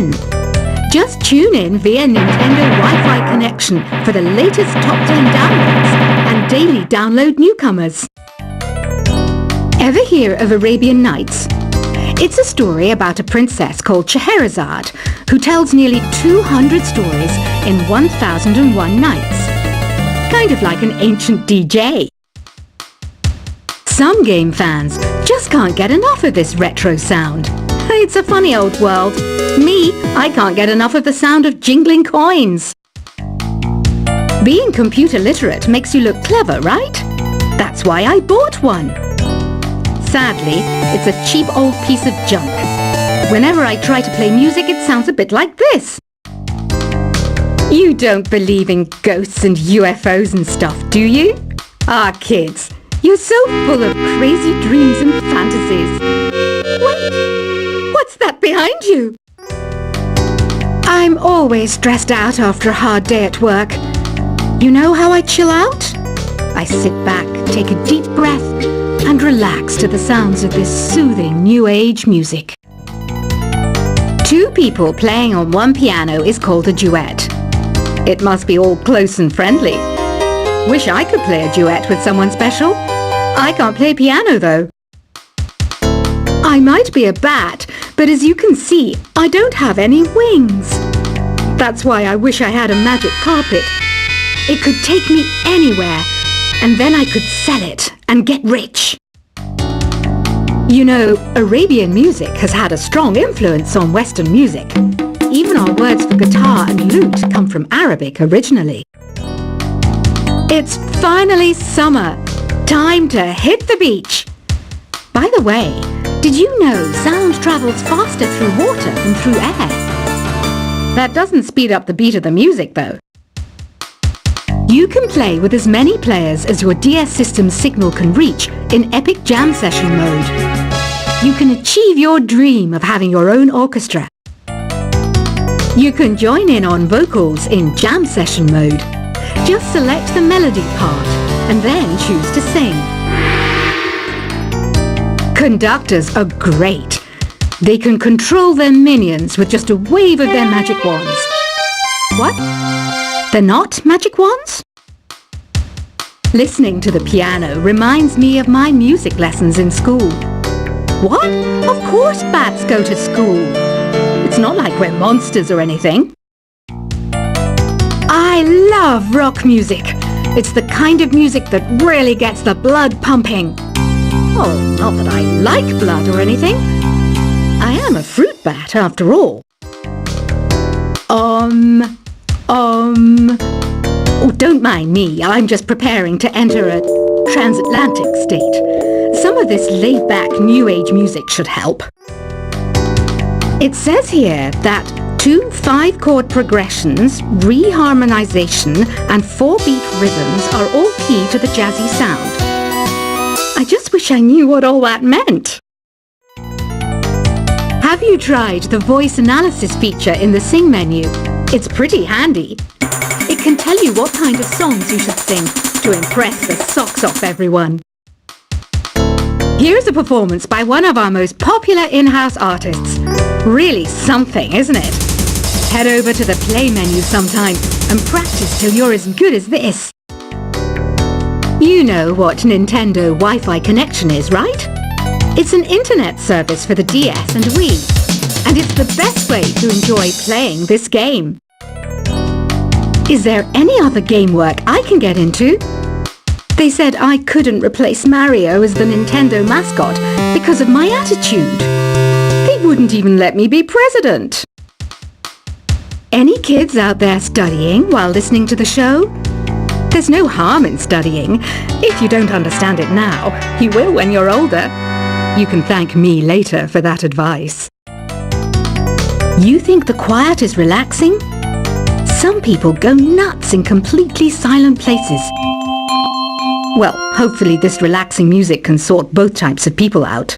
10. Just tune in via Nintendo Wi-Fi connection for the latest top 10 downloads and daily download newcomers. Ever hear of Arabian Nights? It's a story about a princess called Scheherazade who tells nearly 200 stories in 1001 nights. Kind of like an ancient DJ. Some game fans just can't get enough of this retro sound. It's a funny old world. Me, I can't get enough of the sound of jingling coins. Being computer literate makes you look clever, right? That's why I bought one. Sadly, it's a cheap old piece of junk. Whenever I try to play music, it sounds a bit like this. You don't believe in ghosts and UFOs and stuff, do you? Ah, kids, you're so full of crazy dreams and fantasies. Wait, what's that behind you? I'm always stressed out after a hard day at work. You know how I chill out? I sit back, take a deep breath, and relax to the sounds of this soothing new age music. Two people playing on one piano is called a duet. It must be all close and friendly. Wish I could play a duet with someone special. I can't play piano though. I might be a bat, but as you can see, I don't have any wings. That's why I wish I had a magic carpet. It could take me anywhere, and then I could sell it and get rich. You know, Arabian music has had a strong influence on Western music. Even our words for guitar and lute come from Arabic originally. It's finally summer. Time to hit the beach. By the way, did you know sound travels faster through water than through air? That doesn't speed up the beat of the music though. You can play with as many players as your DS system's signal can reach in Epic Jam Session mode. You can achieve your dream of having your own orchestra. You can join in on vocals in Jam Session mode. Just select the melody part and then choose to sing. Conductors are great. They can control their minions with just a wave of their magic wands. What? They're not magic wands? Listening to the piano reminds me of my music lessons in school. What? Of course bats go to school. It's not like we're monsters or anything. I love rock music. It's the kind of music that really gets the blood pumping. Oh, not that I like blood or anything. I am a fruit bat after all. Oh, don't mind me. I'm just preparing to enter a transatlantic state. Some of this laid-back new age music should help. It says here that 2 5-chord progressions, reharmonization, and 4-beat rhythms are all key to the jazzy sound. I just wish I knew what all that meant. Have you tried the voice analysis feature in the Sing menu? It's pretty handy. It can tell you what kind of songs you should sing to impress the socks off everyone. Here's a performance by one of our most popular in-house artists. Really something, isn't it? Head over to the Play menu sometime and practice till you're as good as this. You know what Nintendo Wi-Fi connection is, right? It's an internet service for the DS and Wii, and it's the best way to enjoy playing this game. Is there any other game work I can get into? They said I couldn't replace Mario as the Nintendo mascot because of my attitude. They wouldn't even let me be president. Any kids out there studying while listening to the show? There's no harm in studying. If you don't understand it now, you will when you're older. You can thank me later for that advice. You think the quiet is relaxing? Some people go nuts in completely silent places. Well, hopefully this relaxing music can sort both types of people out.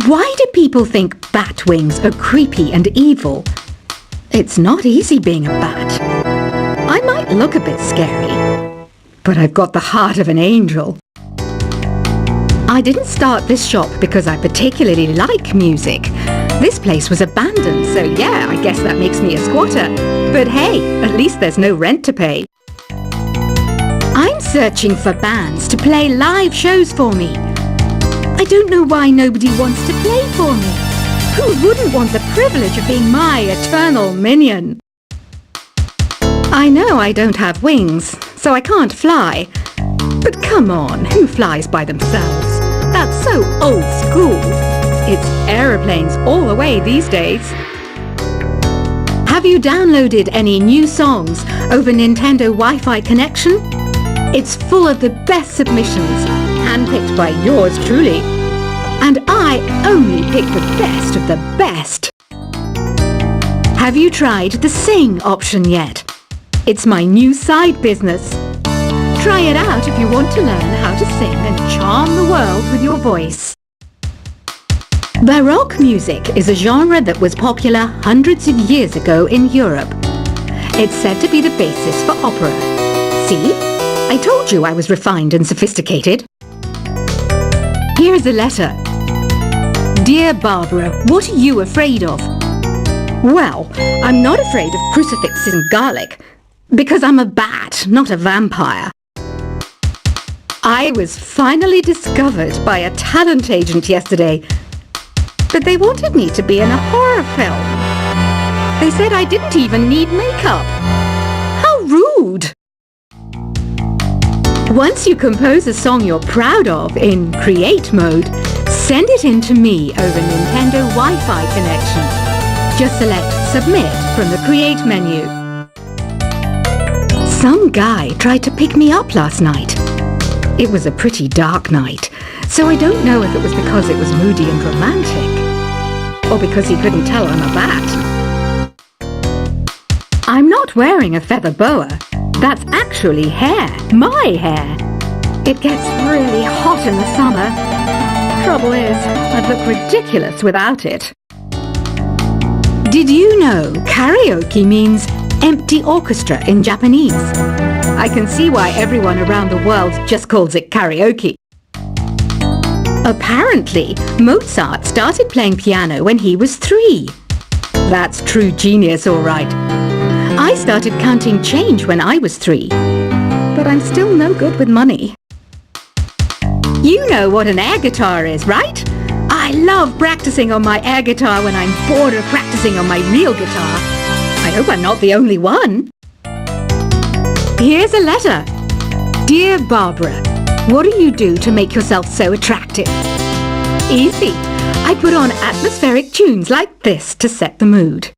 Why do people think bat wings are creepy and evil? It's not easy being a bat. I might look a bit scary, but I've got the heart of an angel. I didn't start this shop because I particularly like music. This place was abandoned, so yeah, I guess that makes me a squatter. But hey, at least there's no rent to pay. I'm searching for bands to play live shows for me. I don't know why nobody wants to play for me. Who wouldn't want the privilege of being my eternal minion? I know I don't have wings, so I can't fly. But come on, who flies by themselves? That's so old school. It's aeroplanes all the way these days. Have you downloaded any new songs over Nintendo Wi-Fi connection? It's full of the best submissions, handpicked by yours truly. And I only pick the best of the best. Have you tried the Sing option yet? It's my new side business. Try it out if you want to learn how to sing and charm the world with your voice. Baroque music is a genre that was popular hundreds of years ago in Europe. It's said to be the basis for opera. See? I told you I was refined and sophisticated. Here's a letter. Dear Barbara, what are you afraid of? Well, I'm not afraid of crucifixes and garlic, because I'm a bat, not a vampire. I was finally discovered by a talent agent yesterday, but they wanted me to be in a horror film. They said I didn't even need makeup. How rude! Once you compose a song you're proud of in create mode, send it in to me over Nintendo Wi-Fi connection. Just select Submit from the Create menu. Some guy tried to pick me up last night. It was a pretty dark night, so I don't know if it was because it was moody and romantic, or because he couldn't tell I'm a bat. I'm not wearing a feather boa. That's actually hair, my hair. It gets really hot in the summer. Trouble is, I'd look ridiculous without it. Did you know karaoke means empty orchestra in Japanese? I can see why everyone around the world just calls it karaoke. Apparently, Mozart started playing piano when he was 3. That's true genius, all right. I started counting change when I was 3, but I'm still no good with money. You know what an air guitar is, right? I love practicing on my air guitar when I'm bored of practicing on my real guitar. I hope I'm not the only one. Here's a letter. Dear Barbara, what do you do to make yourself so attractive? Easy. I put on atmospheric tunes like this to set the mood.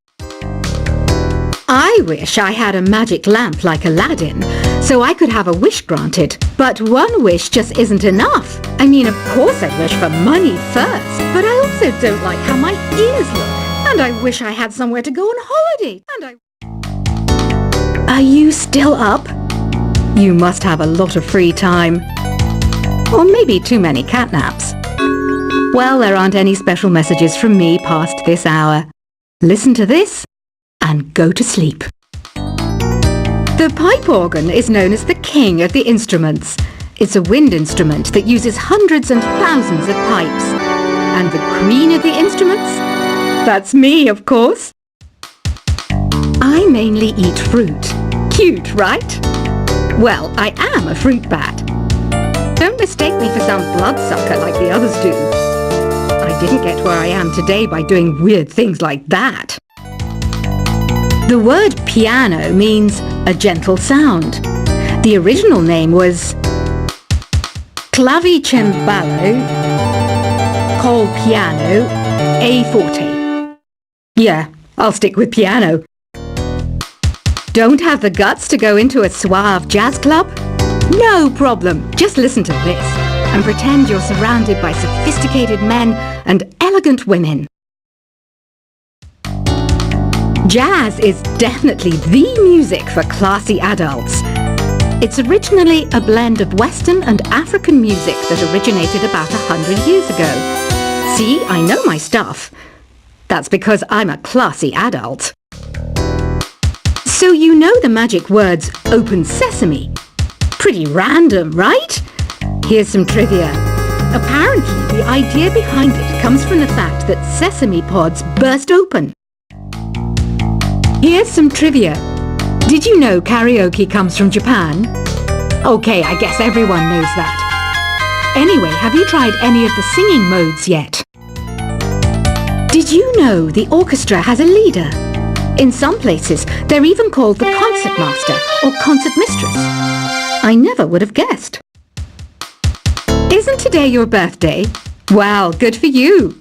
I wish I had a magic lamp like Aladdin, so I could have a wish granted. But one wish just isn't enough. I mean, of course I'd wish for money first, but I also don't like how my ears look. And I wish I had somewhere to go on holiday. Are you still up? You must have a lot of free time. Or maybe too many catnaps. Well, there aren't any special messages from me past this hour. Listen to this and go to sleep. The pipe organ is known as the king of the instruments. It's a wind instrument that uses hundreds and thousands of pipes. And the queen of the instruments? That's me, of course. I mainly eat fruit. Cute, right? Well, I am a fruit bat. Don't mistake me for some bloodsucker like the others do. I didn't get where I am today by doing weird things like that. The word piano means a gentle sound. The original name was clavicembalo col piano a forte. Yeah, I'll stick with piano. Don't have the guts to go into a suave jazz club? No problem. Just listen to this and pretend you're surrounded by sophisticated men and elegant women. Jazz is definitely the music for classy adults. It's originally a blend of Western and African music that originated about 100 years ago. See, I know my stuff. That's because I'm a classy adult. So you know the magic words open sesame. Pretty random, right? Here's some trivia. Apparently, the idea behind it comes from the fact that sesame pods burst open. Here's some trivia. Did you know karaoke comes from Japan? Okay, I guess everyone knows that. Anyway, have you tried any of the singing modes yet? Did you know the orchestra has a leader? In some places, they're even called the concertmaster or concert mistress. I never would have guessed. Isn't today your birthday? Well, good for you.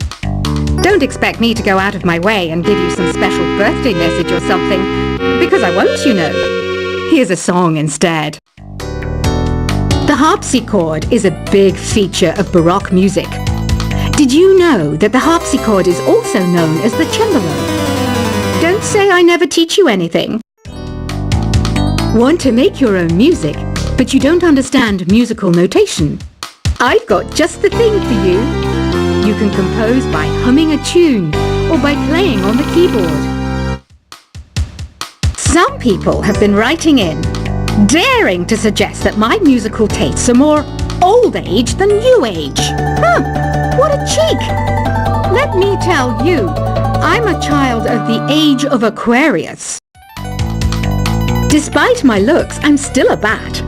Don't expect me to go out of my way and give you some special birthday message or something, because I won't, you know. Here's a song instead. The harpsichord is a big feature of Baroque music. Did you know that the harpsichord is also known as the cembalo? Don't say I never teach you anything. Want to make your own music, but you don't understand musical notation? I've got just the thing for you. You can compose by humming a tune or by playing on the keyboard. Some people have been writing in, daring to suggest that my musical tastes are more old age than new age. Huh, what a cheek! Let me tell you, I'm a child of the age of Aquarius. Despite my looks, I'm still a bat.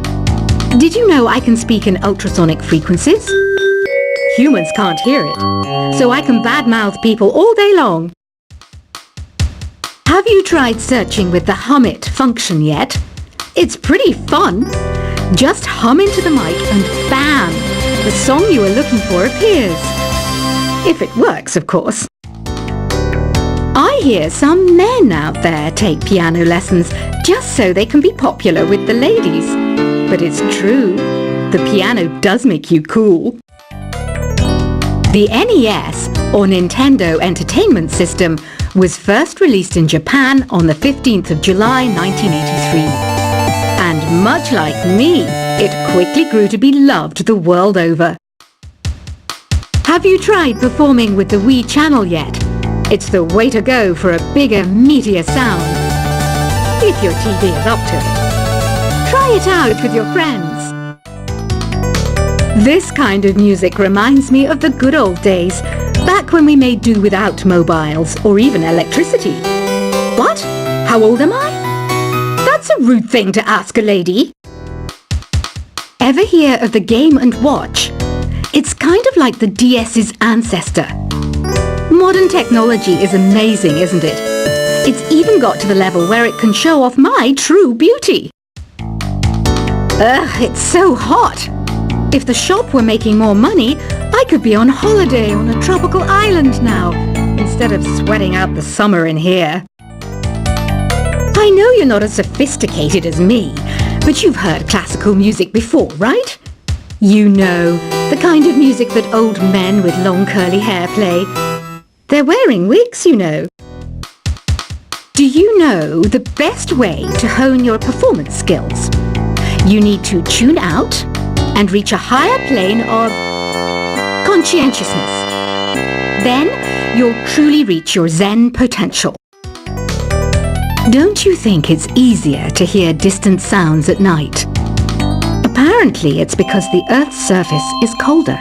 Did you know I can speak in ultrasonic frequencies? Humans can't hear it, so I can badmouth people all day long. Have you tried searching with the Hum It function yet? It's pretty fun. Just hum into the mic and bam! The song you are looking for appears. If it works, of course. I hear some men out there take piano lessons just so they can be popular with the ladies. But it's true, the piano does make you cool. The NES, or Nintendo Entertainment System, was first released in Japan on the 15th of July 1983. And much like me, it quickly grew to be loved the world over. Have you tried performing with the Wii channel yet? It's the way to go for a bigger, meatier sound. If your TV is up to it. Try it out with your friends. This kind of music reminds me of the good old days, back when we made do without mobiles or even electricity. What? How old am I? That's a rude thing to ask a lady. Ever hear of the Game & Watch? It's kind of like the DS's ancestor. Modern technology is amazing, isn't it? It's even got to the level where it can show off my true beauty. Ugh, it's so hot. If the shop were making more money, I could be on holiday on a tropical island now, instead of sweating out the summer in here. I know you're not as sophisticated as me, but you've heard classical music before, right? You know, the kind of music that old men with long curly hair play. They're wearing wigs, you know. Do you know the best way to hone your performance skills? You need to tune out and reach a higher plane of conscientiousness. Then you'll truly reach your Zen potential. Don't you think it's easier to hear distant sounds at night? Apparently it's because the Earth's surface is colder.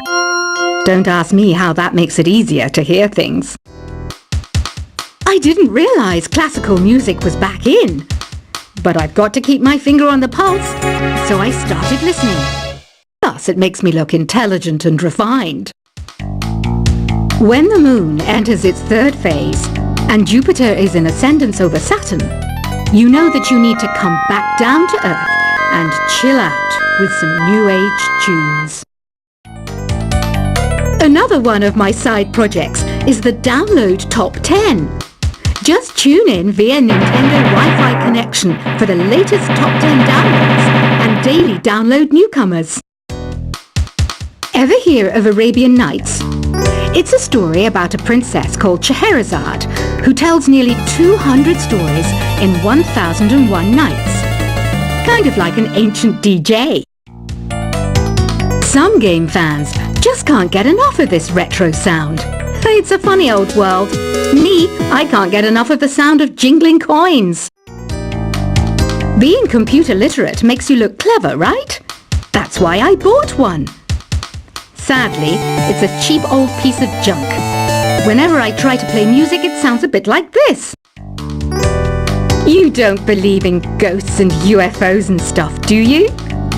Don't ask me how that makes it easier to hear things. I didn't realize classical music was back in. But I've got to keep my finger on the pulse, so I started listening. Plus, it makes me look intelligent and refined. When the moon enters its third phase, and Jupiter is in ascendance over Saturn, you know that you need to come back down to Earth and chill out with some New Age tunes. Another one of my side projects is the Download Top 10. Just tune in via Nintendo Wi-Fi connection for the latest Top 10 downloads and daily download newcomers. Ever hear of Arabian Nights? It's a story about a princess called Scheherazade who tells nearly 200 stories in 1001 nights. Kind of like an ancient DJ. Some game fans just can't get enough of this retro sound. It's a funny old world. Me, I can't get enough of the sound of jingling coins. Being computer literate makes you look clever, right? That's why I bought one. Sadly, it's a cheap old piece of junk. Whenever I try to play music, it sounds a bit like this. You don't believe in ghosts and UFOs and stuff, do you?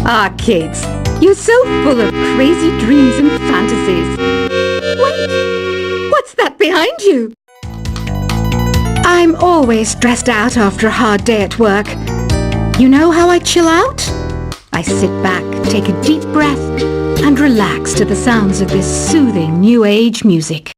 Ah, kids, you're so full of crazy dreams and fantasies. Wait, what's that behind you? I'm always stressed out after a hard day at work. You know how I chill out? I sit back, take a deep breath, and relax to the sounds of this soothing new age music.